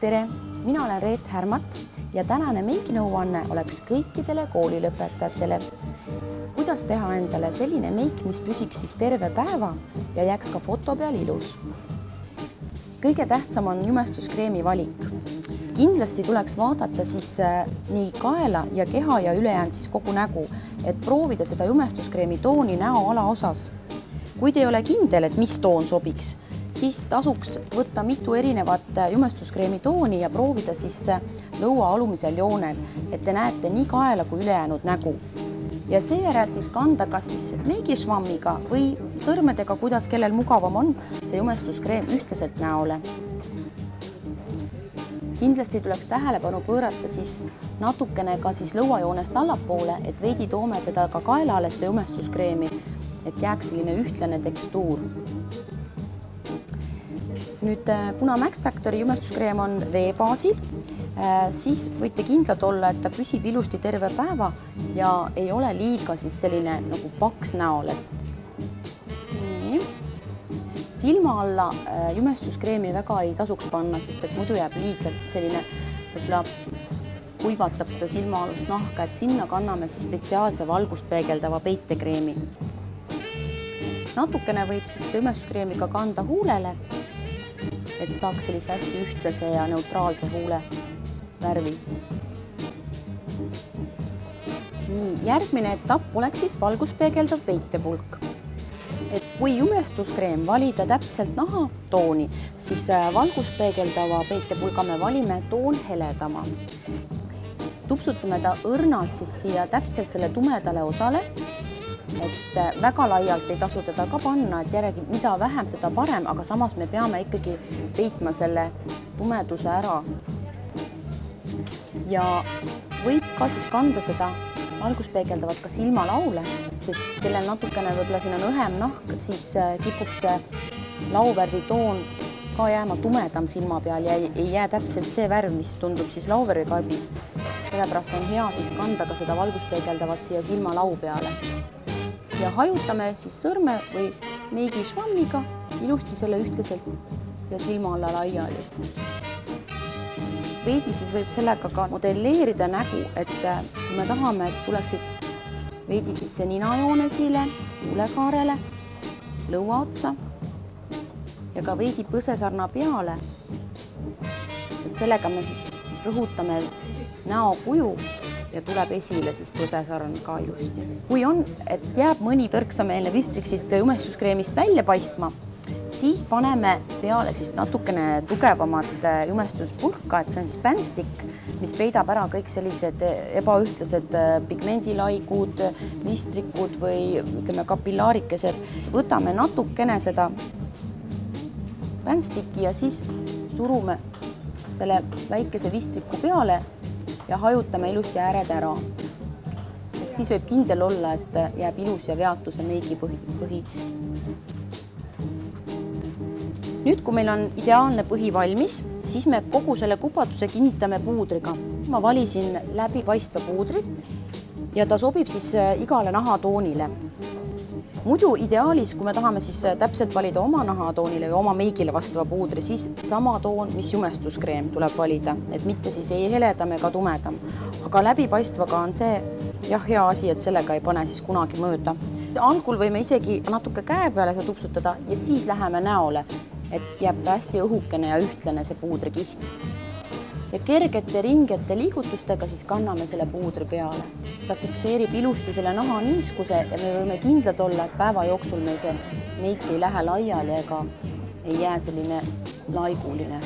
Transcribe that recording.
Tere, mina olen Reet Härmat ja tänane meikinõuanne oleks kõikidele koolilõpetajatele. Kuidas teha endale selline meik, mis püsiks siis terve päeva ja jääks ka foto peal ilus? Kõige tähtsam on jumestuskreemi valik. Kindlasti tuleks vaadata siis nii kaela ja keha ja ülejäänud siis kogu nägu, et proovida seda jumestuskreemi tooni näo alaosas. Kui te ei ole kindel, et mis toon sobiks, siis tasuks võtta mitu erinevat jumestuskreemi tooni ja proovida siis lõua alumisel joonel, et te näete nii kaela kui ülejäänud nägu. Ja seejärel siis kanda kas siis meigišvammiga või sõrmedega, kuidas kellel mugavam on see jumestuskreem ühtlaselt näole. Kindlasti tuleks tähelepanu pöörata siis natukene ka siis lõuajoonest allapoole, et veidi toome teda ka kaelale seda jumestuskreemi, et jääks selline ühtlane tekstuur. Nüüd, kuna Max Factori jumestuskreem on veebaasil, siis võite kindlad olla, et ta püsib ilusti terve päeva ja ei ole liiga siis selline nagu paks näol. Nii. Silma alla jumestuskreemi väga ei tasuks panna, sest et muidu jääb liiga selline, võib-olla kuivatab seda silmaalust nahka, et sinna kanname siis spetsiaalse valgust peegeldava peitekreemi. Natukene võib siis seda jumestuskreemi ka kanda huulele, et saaks sellise hästi ühtlase ja neutraalse huule värvi. Nii, järgmine etapp oleks siis valguspeegeldav peitepulk. Et kui jumestuskreem valida täpselt naha tooni, siis valguspeegeldava peitepulga me valime toon heledama. Tupsutame ta õrnalt siis siia täpselt selle tumedale osale, et väga laialt ei tasu teda ka panna, et järgi mida vähem seda parem, aga samas me peame ikkagi peitma selle tumeduse ära. Ja võib ka siis kanda seda valguspeegeldavat ka silmalaule, sest kellel natukene võib-olla siin on õhem nahk, siis kipub see lauvärvi toon ka jääma tumedam silma peal ja ei jää täpselt see värv, mis tundub siis lauvärvikarbis. Sellepärast on hea siis kanda ka seda valguspeegeldavat siia silmalau peale. Ja hajutame siis sõrme või meigišvammiga ilusti selle ühtlaselt siia silma alla laiali. Veidi siis võib sellega ka modelleerida nägu, et kui me tahame, et tuleksid veidi siis see ninajoon esile, huulekaarele, lõuaotsa ja ka veidi põsesarna peale. Et sellega me siis rõhutame näo kuju ja tuleb esile siis põsesarn ka ilusti. Kui on, et jääb mõni tõrksameelne vistriksid jumestuskreemist välja paistma, siis paneme peale siis natukene tugevamat jumestuspulka, et see on siis bändstick, mis peidab ära kõik sellised ebaühtlased pigmendilaigud, vistrikud või ütleme kapillaarikesed. Võtame natukene seda bändsticki ja siis surume selle väikese vistriku peale ja hajutame ilusti ääred ära. Et siis võib kindel olla, et jääb ilus ja veatu see meigi põhi. Nüüd, kui meil on ideaalne põhi valmis, siis me kogu selle kupatuse kinnitame puudriga. Ma valisin läbipaistva puudri ja ta sobib siis igale nahatoonile. Muidu ideaalis, kui me tahame siis täpselt valida oma nahatoonile või oma meigile vastava puudri, siis sama toon, mis jumestuskreem tuleb valida, et mitte siis ei heledam ega tumedam. Aga läbipaistvaga on see hea asi, et sellega ei pane siis kunagi mööda. Algul võime isegi natuke käe peale seda tupsutada ja siis läheme näole, et jääb ta hästi õhukene ja ühtlane see puudrikiht. Ja kergete ringete liigutustega siis kanname selle puudri peale. Ta fikseerib ilusti selle naha niiskuse ja me võime kindlad olla, et päeva jooksul meil see meik ei lähe laiali ega ei jää selline laiguline.